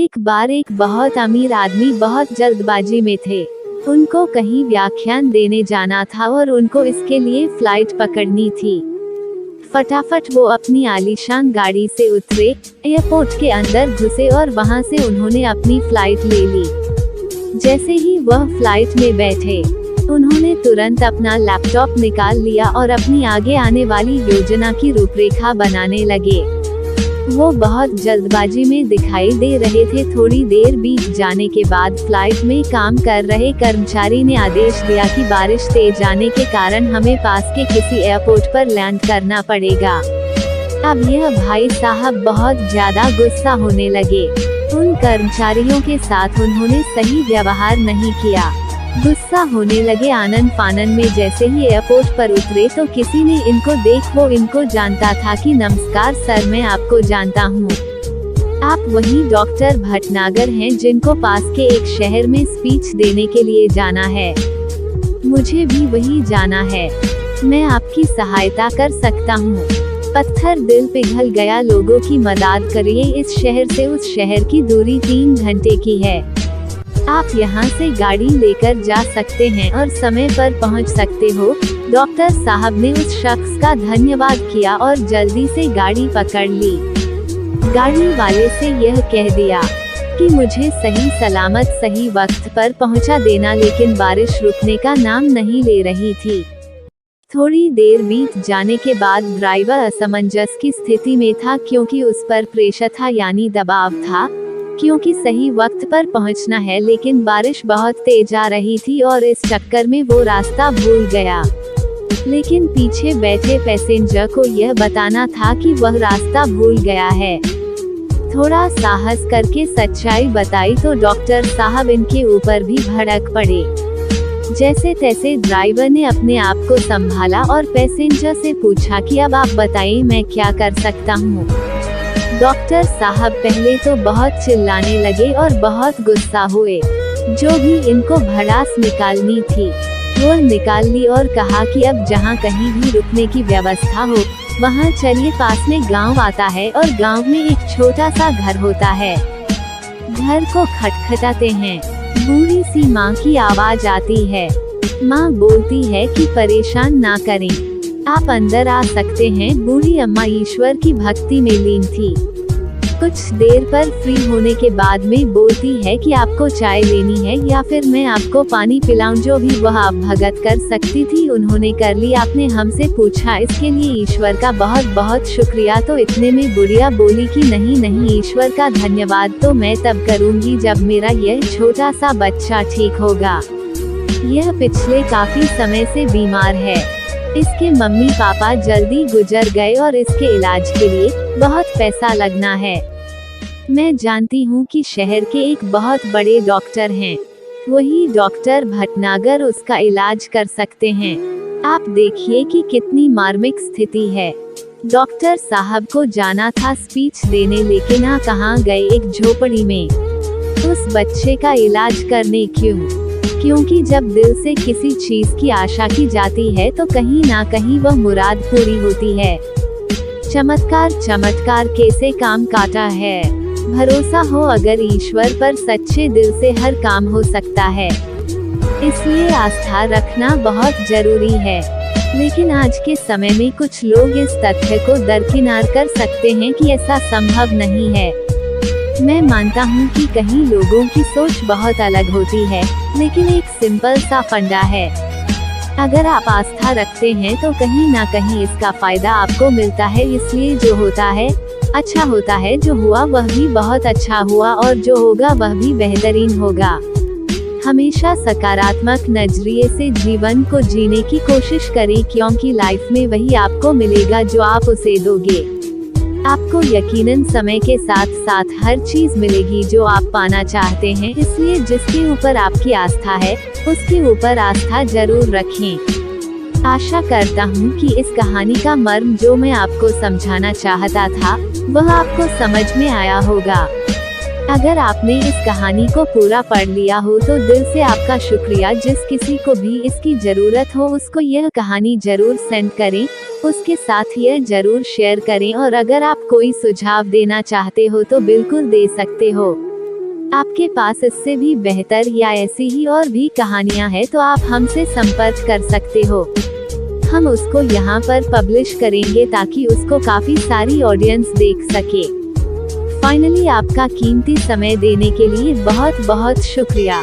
एक बार एक बहुत अमीर आदमी बहुत जल्दबाजी में थे। उनको कहीं व्याख्यान देने जाना था और उनको इसके लिए फ्लाइट पकड़नी थी। फटाफट वो अपनी आलीशान गाड़ी से उतरे, एयरपोर्ट के अंदर घुसे और वहां से उन्होंने अपनी फ्लाइट ले ली। जैसे ही वह फ्लाइट में बैठे, उन्होंने तुरंत अपना लैपटॉप निकाल लिया और अपनी आगे आने वाली योजना की रूपरेखा बनाने लगे। वो बहुत जल्दबाजी में दिखाई दे रहे थे। थोड़ी देर बीत जाने के बाद फ्लाइट में काम कर रहे कर्मचारी ने आदेश दिया कि बारिश तेज आने के कारण हमें पास के किसी एयरपोर्ट पर लैंड करना पड़ेगा। अब यह भाई साहब बहुत ज्यादा गुस्सा होने लगे। उन कर्मचारियों के साथ उन्होंने सही व्यवहार नहीं किया। गुस्सा होने लगे। आनन फानन में जैसे ही एयरपोर्ट पर उतरे तो किसी ने इनको वो इनको जानता था कि नमस्कार सर, मैं आपको जानता हूँ। आप वही डॉक्टर भटनागर हैं जिनको पास के एक शहर में स्पीच देने के लिए जाना है। मुझे भी वही जाना है। मैं आपकी सहायता कर सकता हूँ। पत्थर दिल पिघल गया। लोगों की मदद करिए। इस शहर से उस शहर की दूरी 3 घंटे की है। आप यहाँ से गाड़ी लेकर जा सकते हैं और समय पर पहुँच सकते हो। डॉक्टर साहब ने उस शख्स का धन्यवाद किया और जल्दी से गाड़ी पकड़ ली। गाड़ी वाले से यह कह दिया कि मुझे सही सलामत सही वक्त पर पहुँचा देना, लेकिन बारिश रुकने का नाम नहीं ले रही थी। थोड़ी देर बीत जाने के बाद ड्राइवर असमंजस की स्थिति में था, क्योंकि उस पर प्रेशर था यानी दबाव था, क्योंकि सही वक्त पर पहुंचना है, लेकिन बारिश बहुत तेज आ रही थी और इस चक्कर में वो रास्ता भूल गया। लेकिन पीछे बैठे पैसेंजर को यह बताना था कि वह रास्ता भूल गया है। थोड़ा साहस करके सच्चाई बताई तो डॉक्टर साहब इनके ऊपर भी भड़क पड़े। जैसे तैसे ड्राइवर ने अपने आप को संभाला और पैसेंजर से पूछा कि अब आप बताइए मैं क्या कर सकता हूँ। डॉक्टर साहब पहले तो बहुत चिल्लाने लगे और बहुत गुस्सा हुए। जो भी इनको भड़ास निकालनी थी वो निकाल ली और कहा कि अब जहाँ कहीं भी रुकने की व्यवस्था हो वहाँ चलिए। पास में गांव आता है और गांव में एक छोटा सा घर होता है। घर को खटखटाते हैं। बूढ़ी सी माँ की आवाज आती है। माँ बोलती है कि परेशान ना करें, आप अंदर आ सकते हैं। बूढ़ी अम्मा ईश्वर की भक्ति में लीन थी। कुछ देर पर फ्री होने के बाद में बोलती है कि आपको चाय लेनी है या फिर मैं आपको पानी पिलाऊं। जो भी वह आप भगत कर सकती थी उन्होंने कर ली। आपने हमसे पूछा, इसके लिए ईश्वर का बहुत बहुत शुक्रिया। तो इतने में बुढ़िया बोली कि नहीं नहीं, ईश्वर का धन्यवाद तो मैं तब करूँगी जब मेरा यह छोटा सा बच्चा ठीक होगा। यह पिछले काफी समय से बीमार है। इसके मम्मी पापा जल्दी गुजर गए और इसके इलाज के लिए बहुत पैसा लगना है। मैं जानती हूँ कि शहर के एक बहुत बड़े डॉक्टर हैं। वही डॉक्टर भटनागर उसका इलाज कर सकते हैं। आप देखिए कि कितनी मार्मिक स्थिति है। डॉक्टर साहब को जाना था स्पीच देने, लेकिन कहाँ गए? एक झोपड़ी में। उस बच्चे का इलाज करने क्यों? क्योंकि जब दिल से किसी चीज की आशा की जाती है तो कहीं ना कहीं वह मुराद पूरी होती है। चमत्कार चमत्कार कैसे काम काटा है। भरोसा हो अगर ईश्वर पर, सच्चे दिल से हर काम हो सकता है। इसलिए आस्था रखना बहुत जरूरी है। लेकिन आज के समय में कुछ लोग इस तथ्य को दरकिनार कर सकते हैं कि ऐसा संभव नहीं है। मैं मानता हूँ कि कहीं लोगों की सोच बहुत अलग होती है, लेकिन एक सिंपल सा फंडा है। अगर आप आस्था रखते हैं तो कहीं ना कहीं इसका फायदा आपको मिलता है। इसलिए जो होता है अच्छा होता है, जो हुआ वह भी बहुत अच्छा हुआ और जो होगा वह भी बेहतरीन होगा। हमेशा सकारात्मक नजरिए से जीवन को जीने की कोशिश करें, क्योंकि लाइफ में वही आपको मिलेगा जो आप उसे दोगे। आपको यकीनन समय के साथ साथ हर चीज मिलेगी जो आप पाना चाहते हैं। इसलिए जिसके ऊपर आपकी आस्था है उसके ऊपर आस्था जरूर रखें। आशा करता हूँ कि इस कहानी का मर्म जो मैं आपको समझाना चाहता था वह आपको समझ में आया होगा। अगर आपने इस कहानी को पूरा पढ़ लिया हो तो दिल से आपका शुक्रिया। जिस किसी को भी इसकी जरूरत हो उसको यह कहानी जरूर सेंड करें, उसके साथ यह जरूर शेयर करें। और अगर आप कोई सुझाव देना चाहते हो तो बिल्कुल दे सकते हो। आपके पास इससे भी बेहतर या ऐसी ही और भी कहानियाँ हैं तो आप हमसे संपर्क कर सकते हो। हम उसको यहाँ पर पब्लिश करेंगे ताकि उसको काफी सारी ऑडियंस देख सके। फाइनली आपका कीमती समय देने के लिए बहुत बहुत शुक्रिया।